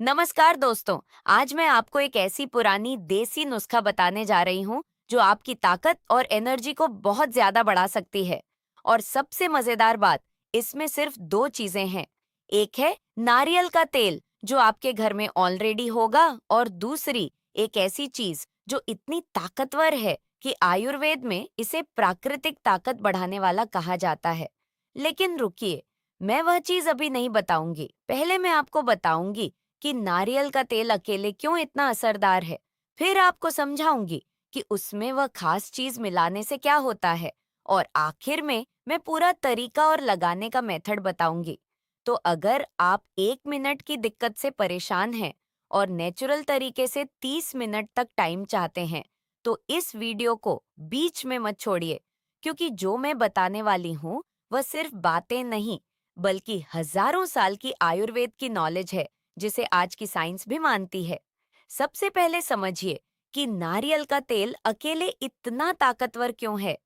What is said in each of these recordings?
नमस्कार दोस्तों। आज मैं आपको एक ऐसी पुरानी देसी नुस्खा बताने जा रही हूँ जो आपकी ताकत और एनर्जी को बहुत ज्यादा बढ़ा सकती है। और सबसे मजेदार बात, इसमें सिर्फ दो चीजें हैं। एक है नारियल का तेल जो आपके घर में ऑलरेडी होगा, और दूसरी एक ऐसी चीज जो इतनी ताकतवर है कि आयुर्वेद में इसे प्राकृतिक ताकत बढ़ाने वाला कहा जाता है। लेकिन रुकिए, मैं वह चीज अभी नहीं बताऊंगी। पहले मैं आपको बताऊंगी कि नारियल का तेल अकेले क्यों इतना असरदार है। फिर आपको समझाऊंगी कि उसमें वह खास चीज मिलाने से क्या होता है। और आखिर में मैं पूरा तरीका और लगाने का मेथड बताऊंगी। तो अगर आप 1 मिनट की दिक्कत से परेशान हैं और नेचुरल तरीके से 30 मिनट तक टाइम चाहते हैं, तो इस वीडियो को बीच में मत छोड़िए, क्योंकि जो मैं बताने वाली हूँ वह सिर्फ बातें नहीं, बल्कि हजारों साल की आयुर्वेद की नॉलेज है, जिसे आज की साइंस भी मानती है। सबसे पहले समझिए कि नारियल का तेल अकेले इतना ताकतवर क्यों है।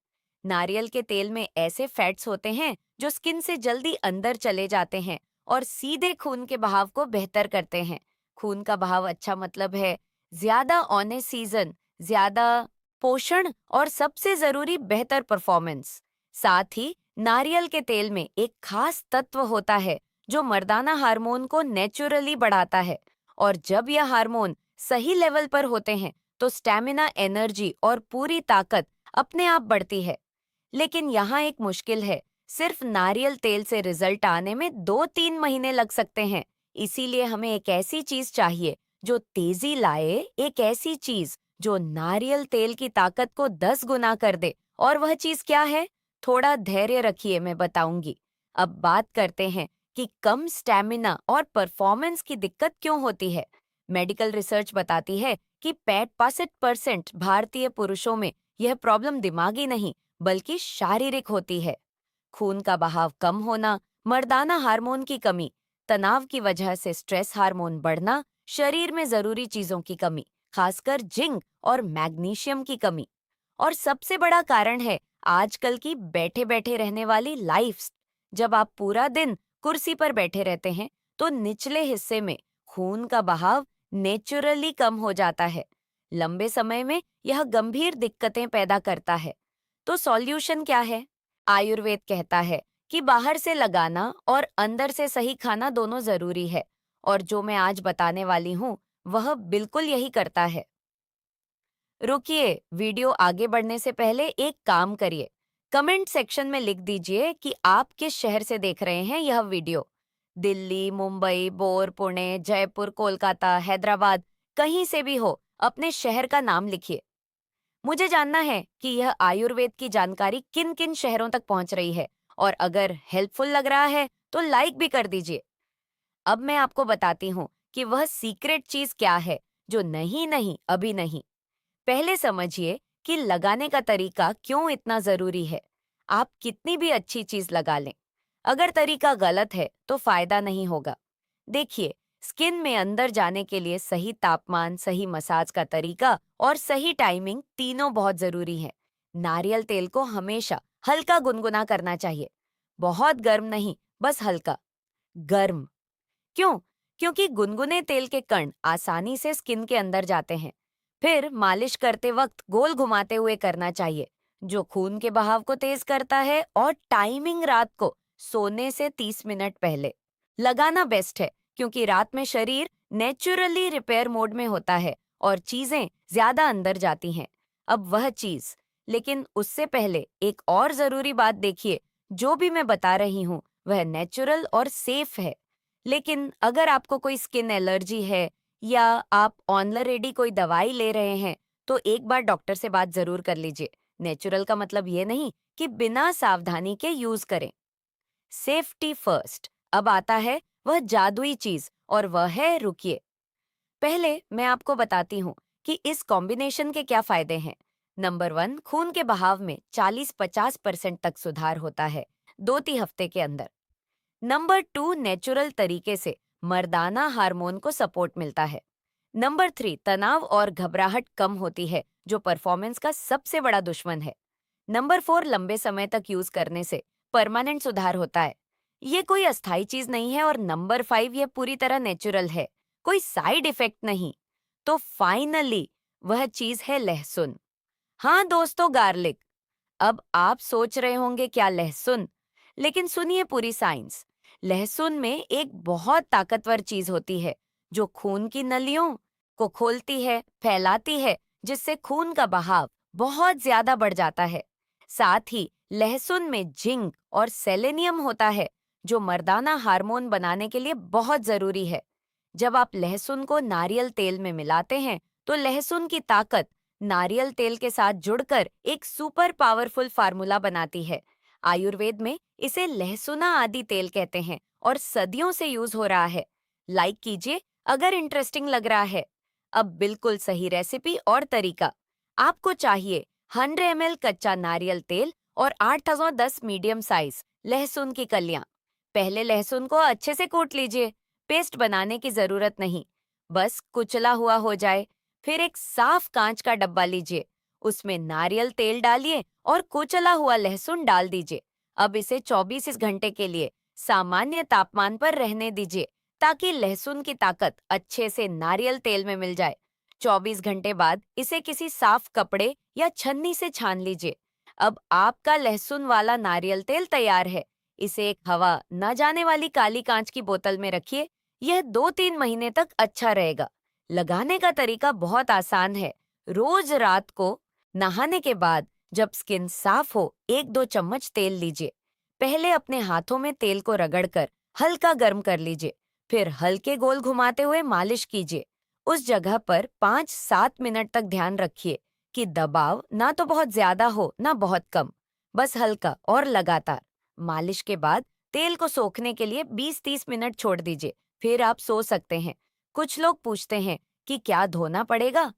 नारियल के तेल में ऐसे फैट्स होते हैं जो स्किन से जल्दी अंदर चले जाते हैं और सीधे खून के बहाव को बेहतर करते हैं। खून का बहाव अच्छा मतलब है ज्यादा ऑन सीजन, ज्यादा पोषण और सबसे जरूरी बेहतर परफॉर्मेंस। साथ ही नारियल के तेल में एक खास तत्व होता है जो मर्दाना हार्मोन को नेचुरली बढ़ाता है। और जब यह हार्मोन सही लेवल पर होते हैं तो स्टैमिना, एनर्जी और पूरी ताकत अपने आप बढ़ती है। लेकिन यहाँ एक मुश्किल है, सिर्फ नारियल तेल से रिजल्ट आने में 2-3 महीने लग सकते हैं। इसीलिए हमें एक ऐसी चीज चाहिए जो तेजी लाए, एक ऐसी चीज जो नारियल तेल की ताकत को 10 गुना कर दे। और वह चीज क्या है? थोड़ा धैर्य रखिए, मैं बताऊंगी। अब बात करते हैं कि कम स्टैमिना और परफॉर्मेंस की दिक्कत क्यों होती है। मेडिकल रिसर्च बताती है कि 65% भारतीय पुरुषों में यह प्रॉब्लम दिमागी नहीं बल्कि शारीरिक होती है। खून का बहाव कम होना, मर्दाना हार्मोन की कमी, तनाव की वजह से स्ट्रेस हार्मोन बढ़ना, शरीर में जरूरी चीजों की कमी, खासकर जिंक और मैग्नीशियम की कमी। और सबसे बड़ा कारण है आजकल की बैठे बैठे रहने वाली लाइफ। जब आप पूरा दिन कुर्सी पर बैठे रहते हैं तो निचले हिस्से में खून का बहाव नेचुरली कम हो जाता है। लंबे समय में यह गंभीर दिक्कतें पैदा करता है। तो सॉल्यूशन क्या है? आयुर्वेद कहता है कि बाहर से लगाना और अंदर से सही खाना दोनों जरूरी है। और जो मैं आज बताने वाली हूँ वह बिल्कुल यही करता है। रुकिए, वीडियो आगे बढ़ने से पहले एक काम करिए। कमेंट सेक्शन में लिख दीजिए कि आप किस शहर से देख रहे हैं यह वीडियो। दिल्ली, मुंबई, बोर, पुणे, जयपुर, कोलकाता, हैदराबाद, कहीं से भी हो, अपने शहर का नाम लिखिए। मुझे जानना है कि यह आयुर्वेद की जानकारी किन किन शहरों तक पहुंच रही है। और अगर हेल्पफुल लग रहा है तो लाइक भी कर दीजिए। अब मैं आपको बताती हूँ कि वह सीक्रेट चीज क्या है जो नहीं नहीं अभी नहीं। पहले समझिए कि लगाने का तरीका क्यों इतना जरूरी है। आप कितनी भी अच्छी चीज लगा लें, अगर तरीका गलत है तो फायदा नहीं होगा। देखिए, स्किन में अंदर जाने के लिए सही तापमान, सही मसाज का तरीका और सही टाइमिंग तीनों बहुत जरूरी है। नारियल तेल को हमेशा हल्का गुनगुना करना चाहिए। बहुत गर्म नहीं, बस हल्का गर्म। क्यों? क्योंकि गुनगुने तेल के कण आसानी से स्किन के अंदर जाते हैं। फिर मालिश करते वक्त गोल घुमाते हुए करना चाहिए, जो खून के बहाव को तेज करता है। और टाइमिंग रात को सोने से 30 मिनट पहले लगाना बेस्ट है, क्योंकि रात में शरीर नेचुरली रिपेयर मोड में होता है और चीजें ज्यादा अंदर जाती हैं। अब वह चीज, लेकिन उससे पहले एक और जरूरी बात देखिए। जो भी मैं बता रही हूँ वह नेचुरल और सेफ है। लेकिन अगर आपको कोई स्किन एलर्जी है या आप ऑलरेडी कोई दवाई ले रहे हैं, तो एक बार डॉक्टर से बात जरूर कर लीजिए। नेचुरल का मतलब ये नहीं कि बिना सावधानी के यूज करें। Safety first. अब आता है वह जादुई चीज, और वह है रुकिए। पहले मैं आपको बताती हूँ कि इस कॉम्बिनेशन के क्या फायदे हैं। नंबर 1, खून के बहाव में 40-50% तक सुधार होता है 2-3 हफ्ते के अंदर। नंबर 2, नेचुरल तरीके से मर्दाना हार्मोन को सपोर्ट मिलता है। नंबर 3, तनाव और घबराहट कम होती है, जो परफॉर्मेंस का सबसे बड़ा दुश्मन है। नंबर 4, लंबे समय तक यूज करने से परमानेंट सुधार होता है। ये कोई अस्थाई चीज नहीं है। और नंबर 5, ये पूरी तरह नेचुरल है। कोई साइड इफेक्ट नहीं। तो फाइनली वह चीज है लहसुन। हाँ दोस्तों, गार्लिक। अब आप सोच रहे होंगे क्या लहसुन? लेकिन सुनिए पूरी साइंस। लहसुन में एक बहुत ताकतवर चीज होती है जो खून की नलियों को खोलती है, फैलाती है, जिससे खून का बहाव बहुत ज्यादा बढ़ जाता है। साथ ही लहसुन में जिंक और सेलेनियम होता है जो मर्दाना हार्मोन बनाने के लिए बहुत जरूरी है। जब आप लहसुन को नारियल तेल में मिलाते हैं तो लहसुन की ताकत नारियल तेल के साथ जुड़कर एक सुपर पावरफुल फार्मूला बनाती है। आयुर्वेद में इसे लहसुना आदि तेल कहते हैं और सदियों से यूज हो रहा है। लाइक कीजिए अगर इंटरेस्टिंग लग रहा है। अब बिल्कुल सही रेसिपी और तरीका। आपको चाहिए 100 ml कच्चा नारियल तेल और 810 मीडियम साइज लहसुन की कलियां। पहले लहसुन को अच्छे से कूट लीजिए। पेस्ट बनाने की जरूरत नहीं, बस कुचला हुआ हो जाए। फिर एक साफ कांच का डब्बा लीजिए, उसमें नारियल तेल डालिए और कुचला हुआ लहसुन डाल दीजिए। अब इसे 24 घंटे के लिए सामान्य तापमान पर रहने दीजिए ताकि लहसुन की ताकत अच्छे से नारियल तेल में मिल जाए। 24 घंटे बाद इसे किसी साफ कपड़े या छन्नी से छान लीजिए। अब आपका लहसुन वाला नारियल तेल तैयार है। इसे एक हवा न जाने वाली काली कांच की बोतल में रखिए। यह 2-3 महीने तक अच्छा रहेगा। लगाने का तरीका बहुत आसान है। रोज रात को नहाने के बाद जब स्किन साफ हो 1-2 चम्मच तेल लीजिए। पहले अपने हाथों में तेल को रगड़कर हल्का गर्म कर लीजिए। फिर हल्के गोल घुमाते हुए मालिश कीजिए। उस जगह पर 5-7 मिनट तक ध्यान रखिए कि दबाव ना तो बहुत ज्यादा हो ना बहुत कम, बस हल्का और लगातार। मालिश के बाद तेल को सोखने के लिए 20-30 मिनट छोड़ दीजिए। फिर आप सो सकते हैं। कुछ लोग पूछते हैं कि क्या धोना पड़ेगा?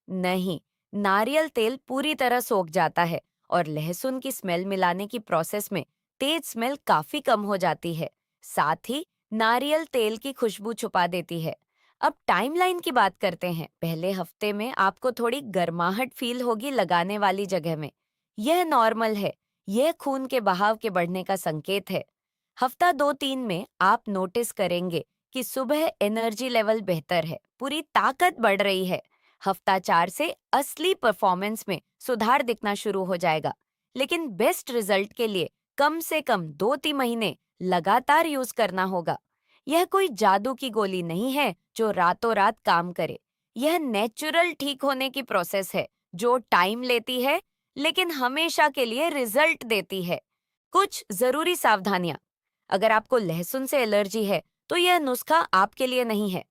नहीं, नारियल तेल पूरी तरह सोख जाता है और लहसुन की स्मेल मिलाने की प्रोसेस में तेज स्मेल काफी कम हो जाती है। साथ ही नारियल तेल की खुशबू छुपा देती है। अब टाइमलाइन की बात करते हैं। पहले हफ्ते में आपको थोड़ी गर्माहट फील होगी लगाने वाली जगह में। यह नॉर्मल है। यह खून के बहाव के बढ़ने का संकेत है। हफ्ता 2-3 में आप नोटिस करेंगे कि सुबह एनर्जी लेवल बेहतर है, पूरी ताकत बढ़ रही है। हफ्ता 4 से असली परफॉर्मेंस में सुधार दिखना शुरू हो जाएगा। लेकिन बेस्ट रिजल्ट के लिए कम से कम 2-3 महीने लगातार यूज करना होगा। यह कोई जादू की गोली नहीं है जो रातों रात काम करे। यह नेचुरल ठीक होने की प्रोसेस है जो टाइम लेती है लेकिन हमेशा के लिए रिजल्ट देती है। कुछ जरूरी सावधानियां। अगर आपको लहसुन से एलर्जी है तो यह नुस्खा आपके लिए नहीं है।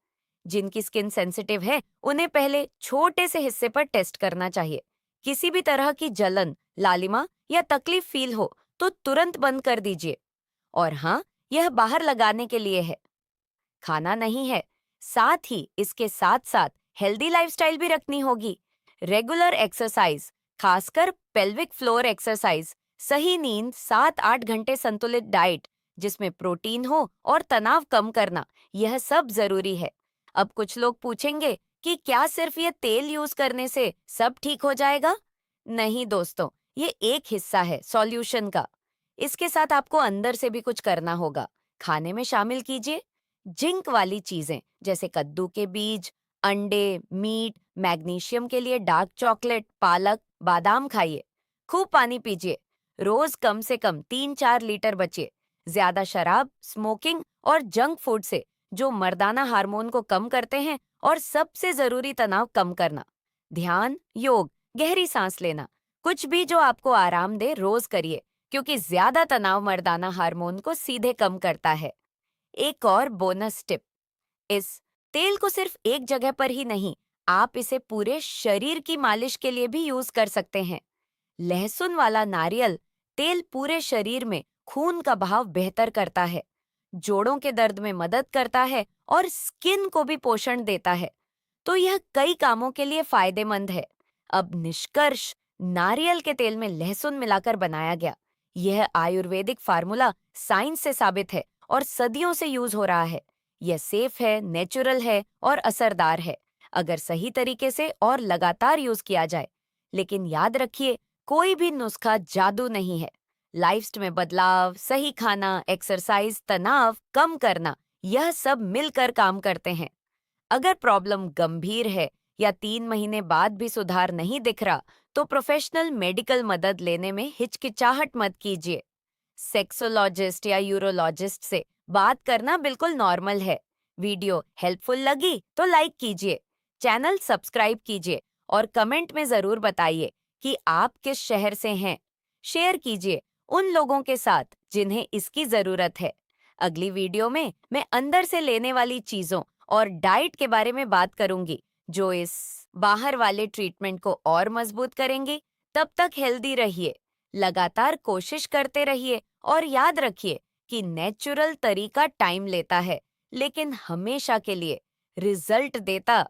जिनकी स्किन सेंसिटिव है उन्हें पहले छोटे से हिस्से पर टेस्ट करना चाहिए। किसी भी तरह की जलन, लालिमा या तकलीफ फील हो तो तुरंत बंद कर दीजिए। और हाँ, यह बाहर लगाने के लिए है, खाना नहीं है। साथ ही इसके साथ साथ हेल्दी लाइफस्टाइल भी रखनी होगी। रेगुलर एक्सरसाइज, खासकर पेल्विक फ्लोर एक्सरसाइज, सही नींद, 7-8 घंटे संतुलित डाइट जिसमें प्रोटीन हो और तनाव कम करना, यह सब जरूरी है। अब कुछ लोग पूछेंगे कि क्या सिर्फ ये तेल यूज करने से सब ठीक हो जाएगा? नहीं दोस्तों, ये एक हिस्सा है सॉल्यूशन का। इसके साथ आपको अंदर से भी कुछ करना होगा। खाने में शामिल कीजिए जिंक वाली चीजें जैसे कद्दू के बीज, अंडे, मीट। मैग्नीशियम के लिए डार्क चॉकलेट, पालक, बादाम खाइए। खूब पानी पीजिए। रोज कम से कम 3-4 लीटर बचिए। ज्यादा शराब, स्मोकिंग और जंक फूड से जो मर्दाना हार्मोन को कम करते हैं, और सबसे जरूरी तनाव कम करना। ध्यान, योग, गहरी सांस लेना, कुछ भी जो आपको आराम दे रोज करिए, क्योंकि ज्यादा तनाव मर्दाना हार्मोन को सीधे कम करता है। एक और बोनस टिप। इस तेल को सिर्फ एक जगह पर ही नहीं, आप इसे पूरे शरीर की मालिश के लिए भी यूज कर सकते हैं। लहसुन वाला नारियल तेल पूरे शरीर में खून का बहाव बेहतर करता है, जोड़ों के दर्द में मदद करता है और स्किन को भी पोषण देता है। तो यह कई कामों के लिए फायदेमंद है। अब निष्कर्ष, नारियल के तेल में लहसुन मिलाकर बनाया गया यह आयुर्वेदिक फार्मूला साइंस से साबित है और सदियों से यूज हो रहा है। यह सेफ है, नेचुरल है और असरदार है अगर सही तरीके से और लगातार यूज किया जाए। लेकिन याद रखिए, कोई भी नुस्खा जादू नहीं है। लाइफस्टाइल में बदलाव, सही खाना, एक्सरसाइज, तनाव कम करना, यह सब मिलकर काम करते हैं। अगर प्रॉब्लम गंभीर है या 3 महीने बाद भी सुधार नहीं दिख रहा, तो प्रोफेशनल मेडिकल मदद लेने में हिचकिचाहट मत कीजिए। सेक्सोलॉजिस्ट या यूरोलॉजिस्ट से बात करना बिल्कुल नॉर्मल है। वीडियो हेल्पफुल लगी तो लाइक कीजिए, चैनल सब्सक्राइब कीजिए और कमेंट में जरूर बताइए कि आप किस शहर से हैं। शेयर कीजिए उन लोगों के साथ जिन्हें इसकी जरूरत है। अगली वीडियो में मैं अंदर से लेने वाली चीजों और डाइट के बारे में बात करूंगी, जो इस बाहर वाले ट्रीटमेंट को और मजबूत करेंगे। तब तक हेल्दी रहिए, लगातार कोशिश करते रहिए और याद रखिए कि नेचुरल तरीका टाइम लेता है, लेकिन हमेशा के लिए रिजल्ट देता